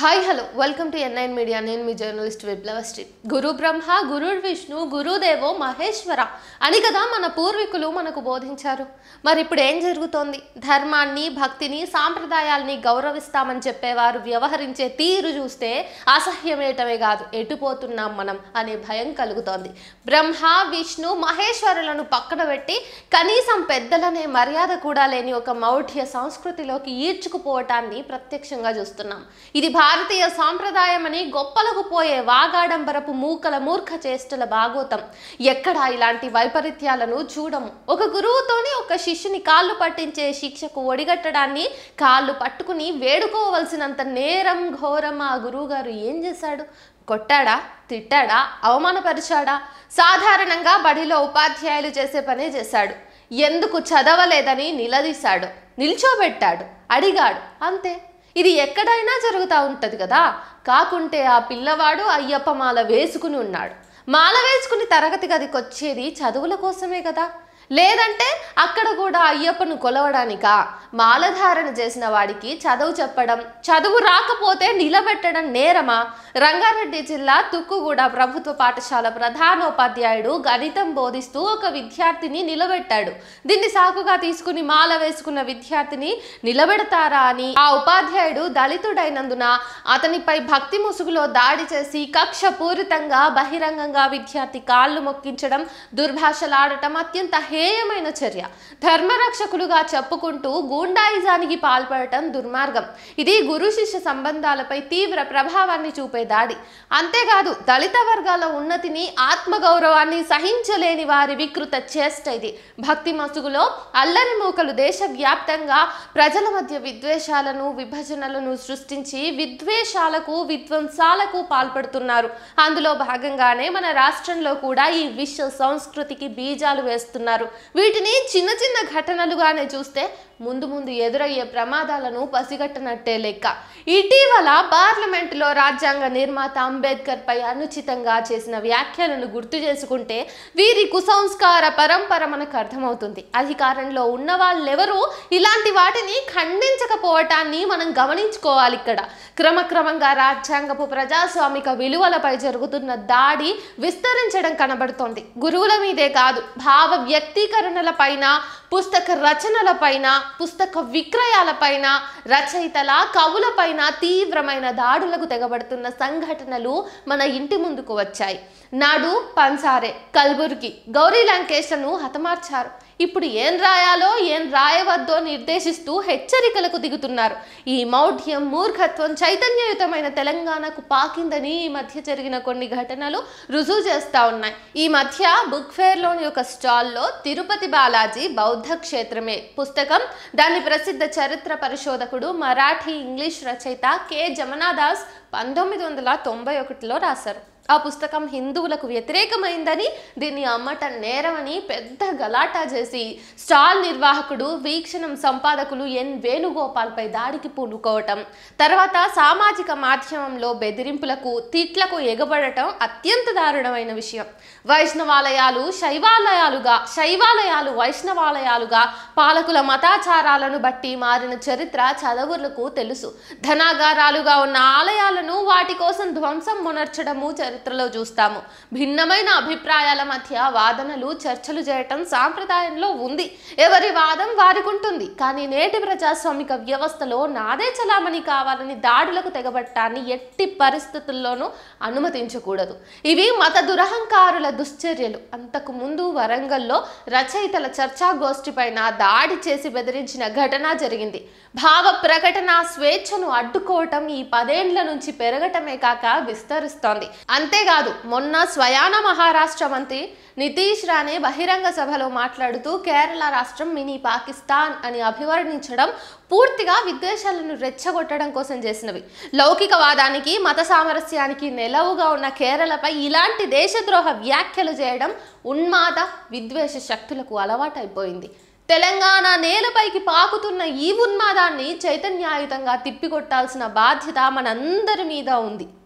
Hi hello welcome to N9 media. నేను మీ journalist విప్లవశ్రీ. గురు బ్రహ్మ గురు విష్ణు గురుదేవో మహేశ్వర అని కదా మన పూర్వీకులు మనకు బోధించారు. మరి ఇప్పుడు ఏం జరుగుతోంది? ధర్మాన్ని, భక్తిని, సాంప్రదాయాల్ని గౌరవిస్తామని చెప్పేవారు వ్యవహరించే తీరు చూస్తే అసహ్యమేయటమే కాదు, ఎటుపోతున్నాం మనం అనే భయం కలుగుతోంది. బ్రహ్మ విష్ణు మహేశ్వరులను పక్కన పెట్టి కనీసం పెద్దలనే మర్యాద కూడా లేని ఒక మౌఢ్య సంస్కృతిలోకి ఈడ్చుకుపోవటాన్ని ప్రత్యక్షంగా చూస్తున్నాం. ఇది భారతీయ సాంప్రదాయమని గొప్పలకు పోయే వాగాడంబరపు మూకల మూర్ఖ చేష్టల భాగోతం. ఎక్కడా ఇలాంటి వైపరీత్యాలను చూడము. ఒక గురువుతోని ఒక శిష్యుని కాళ్ళు పట్టించే శిక్షకు ఒడిగట్టడాన్ని కాళ్ళు పట్టుకుని వేడుకోవలసినంత నేరం ఘోరం ఆ గురువు గారు ఏం చేశాడు? కొట్టాడా? తిట్టాడా? అవమానపరిచాడా? సాధారణంగా బడిలో ఉపాధ్యాయులు చేసే పనే చేశాడు. ఎందుకు చదవలేదని నిలదీశాడు, నిల్చోబెట్టాడు, అడిగాడు, అంతే. ఇది ఎక్కడైనా జరుగుతూ ఉంటుంది కదా. కాకుంటే ఆ పిల్లవాడు అయ్యప్ప మాల వేసుకుని ఉన్నాడు. మాల వేసుకుని తరగతి గదికి వచ్చేది చదువుల కోసమే కదా. లేదంటే అక్కడ కూడా అయ్యప్పను కొలవడానికా? మాలధారణ చేసిన వాడికి చదువు చెప్పడం, చదువు రాకపోతే నిలబెట్టడం నేరమా? రంగారెడ్డి జిల్లా తుక్కుగూడ ప్రభుత్వ పాఠశాల ప్రధానోపాధ్యాయుడు గణితం బోధిస్తూ ఒక విద్యార్థిని నిలబెట్టాడు. దీన్ని సాకుగా తీసుకుని మాల వేసుకున్న విద్యార్థిని నిలబెడతారా అని ఆ ఉపాధ్యాయుడు దళితుడైనందున అతనిపై భక్తి ముసుగులో దాడి చేసి కక్షపూరితంగా బహిరంగంగా విద్యార్థి కాళ్ళు మొక్కించడం, దుర్భాషలాడటం అత్యంత హేయమైన చర్య. ధర్మరక్షకులుగా చెప్పుకుంటూ గూండాయిజానికి పాల్పడటం దుర్మార్గం. ఇది గురు శిష్య సంబంధాలపై తీవ్ర ప్రభావాన్ని చూపే దాడి. అంతేకాదు, దళిత వర్గాల ఉన్నతిని, ఆత్మగౌరవాన్ని సహించలేని వారి వికృత చేష్ట ఇది. భక్తి మసుగులో అల్లరి మూకలు దేశవ్యాప్తంగా ప్రజల మధ్య విద్వేషాలను, విభజనలను సృష్టించి విద్వేషాలకు, విధ్వంసాలకు పాల్పడుతున్నారు. అందులో భాగంగానే మన రాష్ట్రంలో కూడా ఈ విశ్వ సంస్కృతికి బీజాలు వేస్తున్నారు. వీటిని చిన్న చిన్న ఘటనలుగానే చూస్తే ముందు ముందు ఎదురయ్యే ప్రమాదాలను పసిగట్టనట్టే లెక్క. ఇటీవల పార్లమెంటులో రాజ్యాంగ నిర్మాత అంబేద్కర్ పై అనుచితంగా చేసిన వ్యాఖ్యలను గుర్తు చేసుకుంటే వీరి కుసంస్కార పరంపర మనకు అర్థమవుతుంది. అధికారంలో ఉన్న వాళ్ళెవరూ ఇలాంటి వాటిని ఖండించకపోవటాన్ని మనం గమనించుకోవాలి. ఇక్కడ క్రమక్రమంగా రాజ్యాంగపు ప్రజాస్వామిక విలువలపై జరుగుతున్న దాడి విస్తరించడం కనబడుతోంది. గురువుల మీదే కాదు, భావ వ్యక్తీకరణల పైన, పుస్తక రచనల పైన, పుస్తక విక్రయాల పైన, రచయితల కవుల పైన తీవ్రమైన దాడులకు తెగబడుతున్న సంఘటనలు మన ఇంటి ముందుకు వచ్చాయి. నాడు పన్సారే, కల్బుర్గి, గౌరీ లంకేష్లను హతమార్చారు. ఇప్పుడు ఏం రాయాలో ఏం రాయవద్దో నిర్దేశిస్తూ హెచ్చరికలకు దిగుతున్నారు. ఈ మౌఢ్యం, మూర్ఖత్వం చైతన్యయుతమైన తెలంగాణకు పాకిందని ఈ మధ్య జరిగిన కొన్ని ఘటనలు రుజువు చేస్తూ ఉన్నాయి. ఈ మధ్య బుక్ ఫేర్లోని ఒక స్టాల్లో తిరుపతి బాలాజీ బౌద్ధ క్షేత్రమే పుస్తకం, దాని ప్రసిద్ధ చరిత్ర పరిశోధకుడు మరాఠీ ఇంగ్లీష్ రచయిత కె జమనాదాస్ 1991లో రాశారు. ఆ పుస్తకం హిందువులకు వ్యతిరేకమైందని, దీన్ని అమ్మటం నేరమని పెద్ద గలాటా చేసి స్టాల్ నిర్వాహకుడు, వీక్షణం సంపాదకులు ఎన్ వేణుగోపాల్పై దాడికి పూనుకోవటం, తర్వాత సామాజిక మాధ్యమంలో బెదిరింపులకు, తిట్లకు ఎగబడటం అత్యంత దారుణమైన విషయం. వైష్ణవాలయాలు శైవాలయాలుగా, శైవాలయాలు వైష్ణవాలయాలుగా పాలకుల మతాచారాలను బట్టి మారిన చరిత్ర చదవులకు తెలుసు. ధనాగారాలుగా ఉన్న ఆలయాలను వాటి కోసం ధ్వంసం మొనర్చడము చరిత్రలో చూస్తాము. భిన్నమైన అభిప్రాయాల మధ్య వాదనలు, చర్చలు చేయటం సాంప్రదాయంలో ఉంది. ఎవరి వాదం వారికి ఉంటుంది. కానీ నేటి ప్రజాస్వామిక వ్యవస్థలో నాదే చలామణి కావాలని దాడులకు తెగబట్టాన్ని ఎట్టి పరిస్థితుల్లోనూ అనుమతించకూడదు. ఇవి మత దురహంకారుల దుశ్చర్యలు. అంతకు ముందు వరంగల్లో రచయితల చర్చాగోష్ఠి పైన దాడి చేసి బెదిరించిన ఘటన జరిగింది. భావ ప్రకటన స్వేచ్ఛను అడ్డుకోవటం ఈ 10 ఏళ్ల నుంచి పెరగటమే కాక విస్తరిస్తోంది. అంతేకాదు, మొన్న స్వయాన మహారాష్ట్ర మంత్రి నితీష్ రాణే బహిరంగ సభలో మాట్లాడుతూ కేరళ రాష్ట్రం మినీ పాకిస్తాన్ అని అభివర్ణించడం పూర్తిగా విద్వేషాలను రెచ్చగొట్టడం కోసం చేసినవి. లౌకికవాదానికి, మత సామరస్యానికి నెలవుగా ఉన్న కేరళపై ఇలాంటి దేశద్రోహ వ్యాఖ్యలు చేయడం ఉన్మాద విద్వేష శక్తులకు అలవాటైపోయింది. తెలంగాణ నేలపైకి పాకుతున్న ఈ ఉన్మాదాన్ని చైతన్యాయుతంగా తిప్పికొట్టాల్సిన బాధ్యత మనందరి మీద ఉంది.